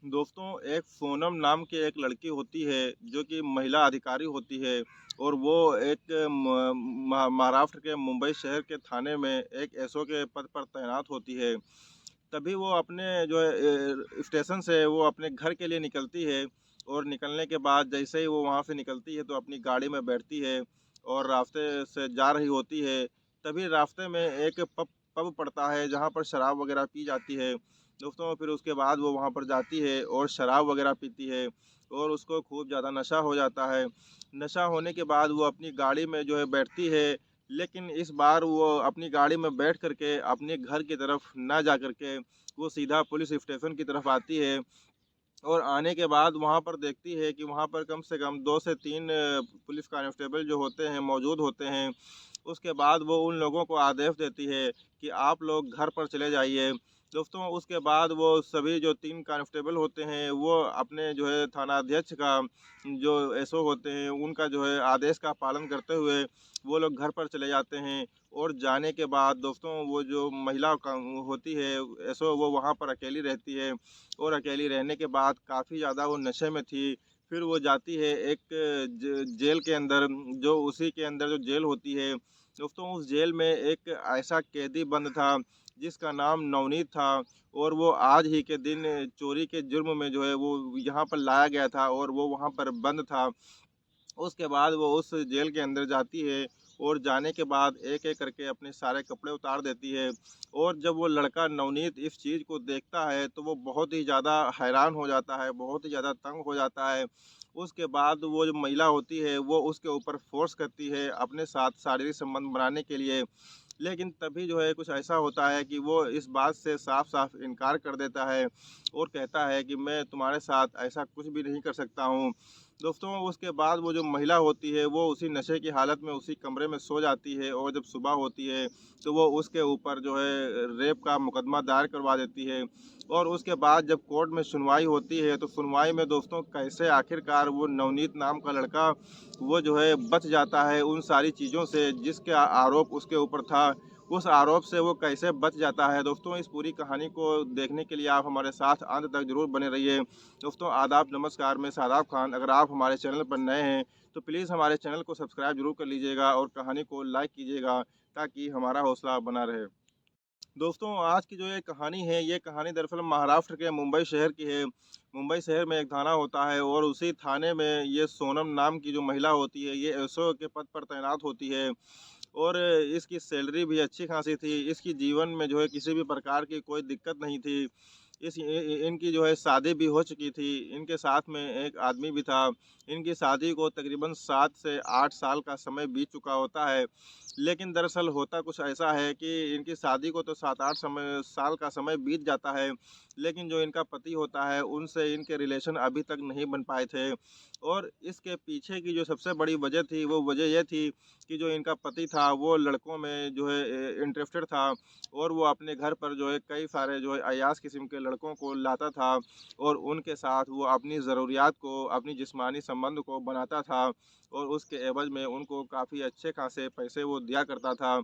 दोस्तों, एक सोनम नाम की एक लड़की होती है जो कि महिला अधिकारी होती है और वो एक महाराष्ट्र के मुंबई शहर के थाने में एक एसओ के पद पर तैनात होती है। तभी वो अपने जो है स्टेशन से वो अपने घर के लिए निकलती है और निकलने के बाद जैसे ही वो वहाँ से निकलती है तो अपनी गाड़ी में बैठती है और रास्ते से जा रही होती है। तभी रास्ते में एक पब पब पड़ता है जहाँ पर शराब वगैरह पी जाती है। दोस्तों, फिर उसके बाद वो वहाँ पर जाती है और शराब वगैरह पीती है और उसको खूब ज़्यादा नशा हो जाता है। नशा होने के बाद वो अपनी गाड़ी में जो है बैठती है, लेकिन इस बार वो अपनी गाड़ी में बैठ कर के अपने घर की तरफ ना जा कर के वो सीधा पुलिस स्टेशन की तरफ आती है और आने के बाद वहाँ पर देखती है कि वहाँ पर कम से कम 2 से 3 पुलिस कांस्टेबल जो होते हैं मौजूद होते हैं। उसके बाद वो उन लोगों को आदेश देती है कि आप लोग घर पर चले जाइए। दोस्तों, उसके बाद वो सभी जो 3 कांस्टेबल होते हैं वो अपने जो है थानाध्यक्ष का जो एसओ होते हैं उनका जो है आदेश का पालन करते हुए वो लोग घर पर चले जाते हैं। और जाने के बाद दोस्तों, वो जो महिला का होती है एसओ, वो वहाँ पर अकेली रहती है और अकेली रहने के बाद काफ़ी ज़्यादा वो नशे में थी। फिर वो जाती है एक जेल के अंदर, जो उसी के अंदर जो जेल होती है। दोस्तों, उस जेल में एक ऐसा कैदी बंद था जिसका नाम नवनीत था और वो आज ही के दिन चोरी के जुर्म में जो है वो यहाँ पर लाया गया था और वो वहाँ पर बंद था। उसके बाद वो उस जेल के अंदर जाती है और जाने के बाद एक-एक करके अपने सारे कपड़े उतार देती है। और जब वो लड़का नवनीत इस चीज़ को देखता है तो वो बहुत ही ज़्यादा हैरान हो जाता है, बहुत ही ज़्यादा तंग हो जाता है। उसके बाद वो जो महिला होती है वो उसके ऊपर फ़ोर्स करती है अपने साथ शारीरिक संबंध बनाने के लिए। लेकिन तभी जो है कुछ ऐसा होता है कि वो इस बात से साफ-साफ इनकार कर देता है और कहता है कि मैं तुम्हारे साथ ऐसा कुछ भी नहीं कर सकता हूँ। दोस्तों, उसके बाद वो जो महिला होती है वो उसी नशे की हालत में उसी कमरे में सो जाती है और जब सुबह होती है तो वो उसके ऊपर जो है रेप का मुकदमा दायर करवा देती है। और उसके बाद जब कोर्ट में सुनवाई होती है तो सुनवाई में दोस्तों कैसे आखिरकार वो नवनीत नाम का लड़का वो जो है बच जाता है उन सारी चीज़ों से जिसके आरोप उसके ऊपर था। उस आरोप से वो कैसे बच जाता है। दोस्तों, इस पूरी कहानी को देखने के लिए आप हमारे साथ अंत तक ज़रूर बने रहिए। दोस्तों, आदाब, नमस्कार, मैं शादाब खान। अगर आप हमारे चैनल पर नए हैं तो प्लीज़ हमारे चैनल को सब्सक्राइब ज़रूर कर लीजिएगा और कहानी को लाइक कीजिएगा ताकि हमारा हौसला बना रहे। दोस्तों, आज की जो ये कहानी है, ये कहानी दरअसल महाराष्ट्र के मुंबई शहर की है। मुंबई शहर में एक थाना होता है और उसी थाने में ये सोनम नाम की जो महिला होती है, ये एसओ के पद पर तैनात होती है और इसकी सैलरी भी अच्छी खासी थी। इसकी जीवन में जो है किसी भी प्रकार की कोई दिक्कत नहीं थी। इनकी जो है शादी भी हो चुकी थी। इनके साथ में एक आदमी भी था। इनकी शादी को तकरीबन 7 से 8 साल का समय बीत चुका होता है। लेकिन दरअसल होता कुछ ऐसा है कि इनकी शादी को तो 7-8 साल का समय बीत जाता है, लेकिन जो इनका पति होता है, उनसे इनके रिलेशन अभी तक नहीं बन पाए थे। और इसके पीछे की जो सबसे बड़ी वजह थी, वो वजह ये थी कि जो इनका पति था, वो लड़कों में जो है इंटरेस्टेड था और वो अपने घर पर जो है कई सारे जो है अय्याश किस्म के लड़कों को लाता था और उनके साथ वो अपनी ज़रूरियात को, अपनी जिस्मानी संबंध को बनाता था और उसके एवज़ में उनको काफ़ी अच्छे खासे पैसे वो दिया करता था।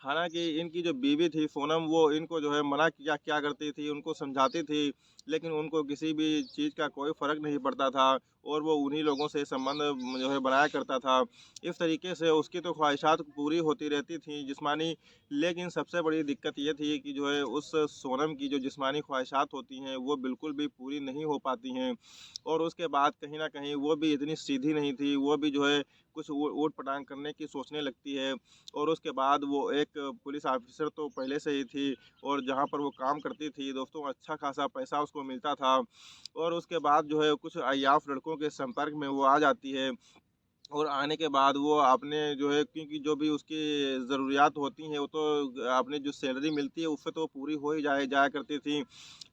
हालाँकि इनकी जो बीवी थी सोनम, वो इनको जो है मना किया क्या करती थी, उनको समझाती थी, लेकिन उनको किसी भी चीज़ का कोई फ़र्क नहीं पड़ता था और वो उन्हीं लोगों से संबंध जो है बनाया करता था। इस तरीके से उसकी तो ख्वाहिशात पूरी होती रहती थी जिस्मानी, लेकिन सबसे बड़ी दिक्कत ये थी कि जो है उस सोनम की जो जिस्मानी ख्वाहिशात होती हैं, वो बिल्कुल भी पूरी नहीं हो पाती हैं। और उसके बाद कहीं न कहीं वो भी इतनी सीधी नहीं थी, वो भी जो है कुछ ऊट-पटांग करने की सोचने लगती है। और उसके बाद वो एक पुलिस ऑफ़िसर तो पहले से ही थी और जहाँ पर वो काम करती थी दोस्तों, अच्छा खासा पैसा उसको मिलता था और उसके बाद जो है कुछ अय्याश लड़कों के संपर्क में वो आ जाती है और आने के बाद वो आपने जो है क्योंकि जो भी उसकी ज़रूरियात होती हैं वो तो आपने जो सैलरी मिलती है उससे तो पूरी हो ही जाया करती थी।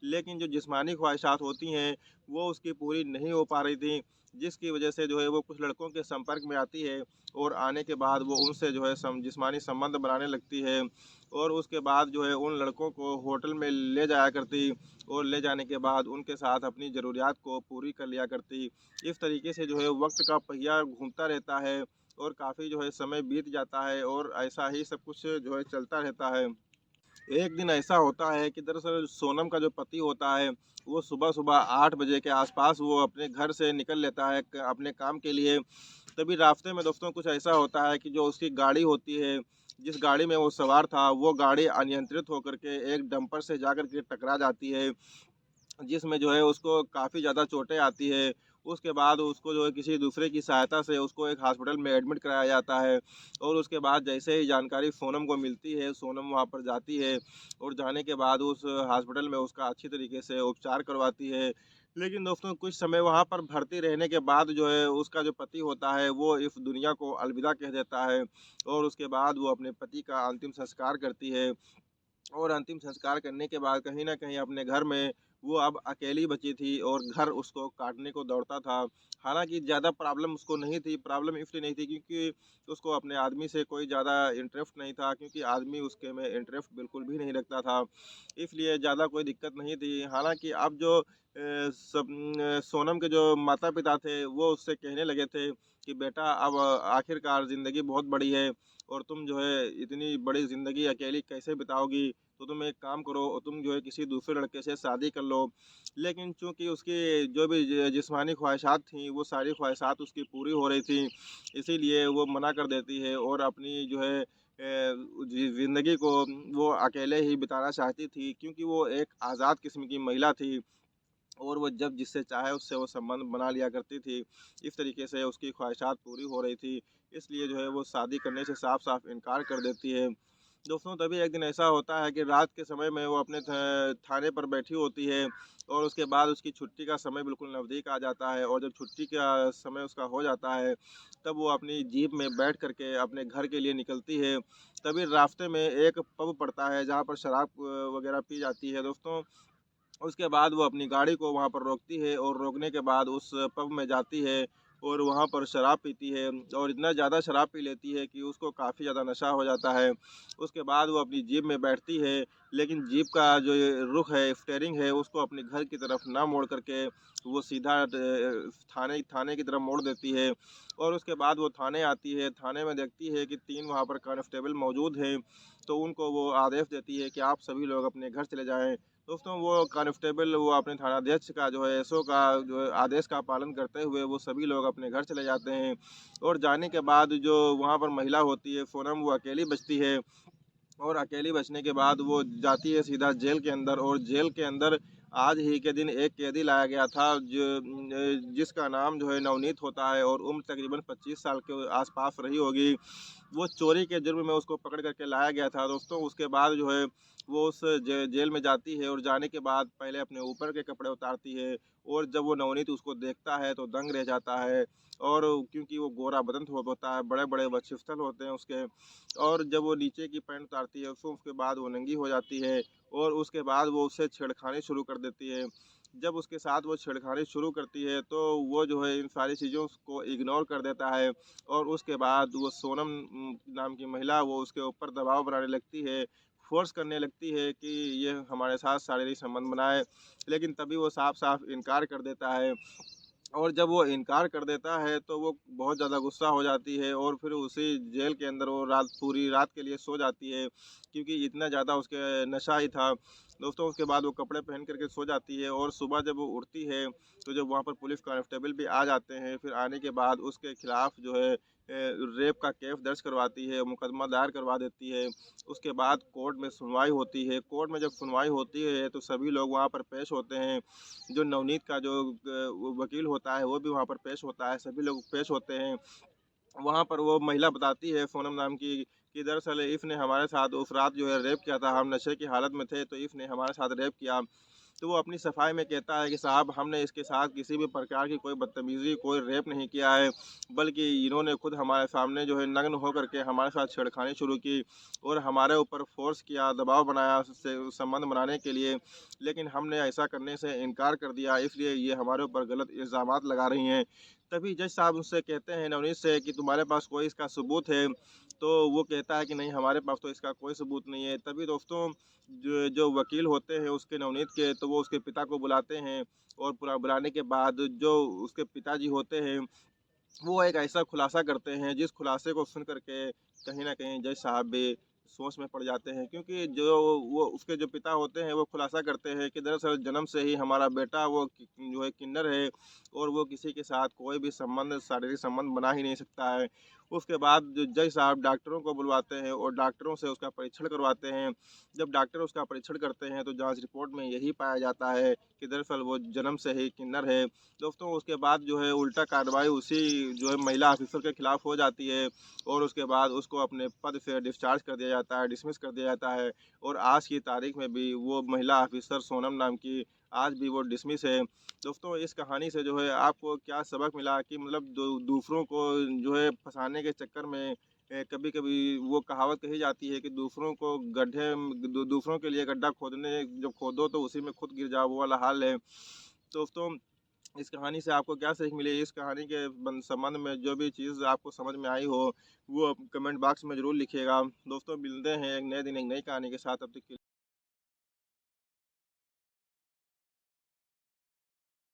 लेकिन जो जिस्मानी ख्वाहिशात होती हैं वो उसकी पूरी नहीं हो पा रही थी, जिसकी वज़ह से जो है वो कुछ लड़कों के संपर्क में आती है और आने के बाद वो उनसे जो है जिस्मानी संबंध बनाने लगती है और उसके बाद जो है उन लड़कों को होटल में ले जाया करती और ले जाने के बाद उनके साथ अपनी ज़रूरियात को पूरी कर लिया करती। इस तरीके से जो है वक़्त का पहिया घूमता रहता है और काफ़ी जो है समय बीत जाता है और ऐसा ही सब कुछ जो है चलता रहता है। एक दिन ऐसा होता है कि दरअसल सोनम का जो पति होता है, वो सुबह-सुबह 8 बजे के आस-पास वो अपने घर से निकल लेता है क अपने काम के लिए। तभी रास्ते में दोस्तों कुछ ऐसा होता है कि जो उसकी गाड़ी होती है, जिस गाड़ी में वो सवार था, वो गाड़ी अनियंत्रित होकर के एक डंपर से जाकर के टकरा जाती है। जिसमें जो है उसको काफ़ी ज़्यादा चोटें आती है। उसके बाद उसको जो है किसी दूसरे की सहायता से उसको एक हॉस्पिटल में एडमिट कराया जाता है और उसके बाद जैसे ही जानकारी सोनम को मिलती है, सोनम वहाँ पर जाती है और जाने के बाद उस हॉस्पिटल में उसका अच्छी तरीके से उपचार करवाती है। लेकिन दोस्तों कुछ समय वहाँ पर भर्ती रहने के बाद जो है उसका जो पति होता है वो इस दुनिया को अलविदा कह देता है और उसके बाद वो अपने पति का अंतिम संस्कार करती है। और अंतिम संस्कार करने के बाद कहीं न कहीं अपने घर में वो अब अकेली बची थी और घर उसको काटने को दौड़ता था। हालाँकि ज़्यादा प्रॉब्लम उसको नहीं थी, प्रॉब्लम इसलिए नहीं थी क्योंकि उसको अपने आदमी से कोई ज़्यादा इंटरेस्ट नहीं था क्योंकि आदमी उसके में इंटरेस्ट बिल्कुल भी नहीं रखता था। इसलिए ज़्यादा कोई दिक्कत नहीं थी। हालाँकि अब जो सोनम के जो माता-पिता थे, वो उससे कहने लगे थे कि बेटा अब आखिरकार ज़िंदगी बहुत बड़ी है और तुम जो है इतनी बड़ी ज़िंदगी अकेली कैसे बिताओगी? तो तुम एक काम करो और तुम जो है किसी दूसरे लड़के से शादी कर लो। लेकिन चूँकि उसकी जो भी जिस्मानी ख्वाहिशात थीं, वो सारी ख्वाहिशात उसकी पूरी हो रही थी, इसीलिए वो मना कर देती है और अपनी जो है ज़िंदगी को वो अकेले ही बिताना चाहती थी क्योंकि वो एक आज़ाद किस्म की महिला थी। और वो जब जिससे चाहे उससे वो संबंध बना लिया करती थी। इस तरीके से उसकी ख्वाहिशात पूरी हो रही थी, इसलिए जो है वो शादी करने से साफ-साफ इनकार कर देती है। दोस्तों तभी एक दिन ऐसा होता है कि रात के समय में वो अपने थाने पर बैठी होती है और उसके बाद उसकी छुट्टी का समय बिल्कुल नज़दीक आ जाता है और जब छुट्टी का समय उसका हो जाता है, तब वो अपनी जीप में बैठ कर के अपने घर के लिए निकलती है। तभी रास्ते में एक पब पड़ता है जहाँ पर शराब वग़ैरह पी जाती है दोस्तों। उसके बाद वो अपनी गाड़ी को वहाँ पर रोकती है और रोकने के बाद उस पब में जाती है और वहाँ पर शराब पीती है और इतना ज़्यादा शराब पी लेती है कि उसको काफ़ी ज़्यादा नशा हो जाता है। उसके बाद वो अपनी जीप में बैठती है, लेकिन जीप का जो ये रुख है, स्टीयरिंग है, उसको अपने घर की तरफ ना मोड़ कर के वो सीधा थाने थाने की तरफ मोड़ देती है और उसके बाद वो थाने आती है। थाने में देखती है कि 3 वहाँ पर कांस्टेबल मौजूद हैं, तो उनको वो आदेश देती है कि आप सभी लोग अपने घर चले जाएँ। दोस्तों वो कांस्टेबल वो अपने थानाध्यक्ष का जो है एसओ का जो है आदेश का पालन करते हुए वो सभी लोग अपने घर चले जाते हैं और जाने के बाद जो वहाँ पर महिला होती है सोनम वो अकेली बचती है और अकेली बचने के बाद वो जाती है सीधा जेल के अंदर और जेल के अंदर आज ही के दिन एक कैदी लाया गया था जिसका नाम जो है नवनीत होता है और उम्र तकरीबन 25 साल के आसपास रही होगी। वो चोरी के जुर्म में उसको पकड़ करके लाया गया था दोस्तों। उसके बाद जो है वो उस जेल में जाती है और जाने के बाद पहले अपने ऊपर के कपड़े उतारती है और जब वो नवनीत उसको देखता है तो दंग रह जाता है और क्योंकि वो गोरा बदन होता है, बड़े बड़े वक्षस्थल होते हैं उसके और जब वो नीचे की पैंट उतारती है उसके बाद वो नंगी हो जाती है और उसके बाद वो उससे छेड़खानी शुरू कर देती है। जब उसके साथ वो छेड़खानी शुरू करती है तो वो जो है इन सारी चीज़ों को इग्नोर कर देता है और उसके बाद वो सोनम नाम की महिला वो उसके ऊपर दबाव बनाने लगती है, फ़ोर्स करने लगती है कि ये हमारे साथ शारीरिक संबंध बनाए, लेकिन तभी वो साफ-साफ इनकार कर देता है। और जब वो इनकार कर देता है तो वो बहुत ज़्यादा गुस्सा हो जाती है और फिर उसी जेल के अंदर वो रात पूरी रात के लिए सो जाती है क्योंकि इतना ज़्यादा उसके नशा ही था। दोस्तों उसके बाद वो कपड़े पहन कर के सो जाती है और सुबह जब वो उठती है तो जब वहाँ पर पुलिस कांस्टेबल भी आ जाते हैं, फिर आने के बाद उसके खिलाफ जो है रेप का केस दर्ज करवाती है, मुकदमा दायर करवा देती है। उसके बाद कोर्ट में सुनवाई होती है। कोर्ट में जब सुनवाई होती है तो सभी लोग वहाँ पर पेश होते हैं। जो नवनीत का जो वो वकील होता है वो भी वहाँ पर पेश होता है, सभी लोग पेश होते हैं। वहाँ पर वो महिला बताती है सोनम नाम की कि दरअसल इसने हमारे साथ उस रात जो है रेप किया था, हम नशे की हालत में थे तो इसने हमारे साथ रेप किया। तो वो अपनी सफाई में कहता है कि साहब हमने इसके साथ किसी भी प्रकार की कोई बदतमीज़ी, कोई रेप नहीं किया है, बल्कि इन्होंने खुद हमारे सामने जो है नग्न होकर के हमारे साथ छेड़खानी शुरू की और हमारे ऊपर फ़ोर्स किया, दबाव बनाया उससे संबंध बनाने के लिए। लेकिन हमने ऐसा करने से इनकार कर दिया, इसलिए ये हमारे ऊपर गलत इल्ज़ामात लगा रही हैं। तभी जज साहब उससे कहते हैं नवनीत से कि तुम्हारे पास कोई इसका सबूत है? तो वो कहता है कि नहीं हमारे पास तो इसका कोई सबूत नहीं है। तभी दोस्तों जो जो वकील होते हैं उसके नवनीत के तो वो उसके पिता को बुलाते हैं और पूरा बुलाने के बाद जो उसके पिताजी होते हैं वो एक ऐसा खुलासा करते हैं जिस खुलासे को सुन कर के कहीं न कहीं जज साहब भी सोच में पड़ जाते हैं, क्योंकि जो वो उसके जो पिता होते हैं वो खुलासा करते हैं कि दरअसल जन्म से ही हमारा बेटा वो जो है किन्नर है और वो किसी के साथ कोई भी संबंध, शारीरिक संबंध बना ही नहीं सकता है। उसके बाद जो जज साहब डॉक्टरों को बुलवाते हैं और डॉक्टरों से उसका परीक्षण करवाते हैं। जब डॉक्टर उसका परीक्षण करते हैं तो जांच रिपोर्ट में यही पाया जाता है कि दरअसल वो जन्म से ही किन्नर है। दोस्तों उसके बाद जो है उल्टा कार्रवाई उसी जो है महिला ऑफिसर के खिलाफ हो जाती है और उसके बाद उसको अपने पद से डिस्चार्ज कर दिया जाता है, डिसमिस कर दिया जाता है। और आज की तारीख में भी वो महिला ऑफिसर सोनम नाम की आज भी वो डिसमिस है। दोस्तों इस कहानी से जो है आपको क्या सबक मिला कि मतलब दूसरों को जो है फंसाने के चक्कर में कभी कभी वो कहावत कही जाती है कि दूसरों को दूसरों के लिए गड्ढा खोदने जब खोदो तो उसी में खुद गिर जाओ, वो वाला हाल है। दोस्तों इस कहानी से आपको क्या सीख मिली, इस कहानी के संबंध में जो भी चीज़ आपको समझ में आई हो वो कमेंट बॉक्स में ज़रूर लिखिएगा। दोस्तों मिलते हैं एक नए दिन एक नई कहानी के साथ, तब तक के लिए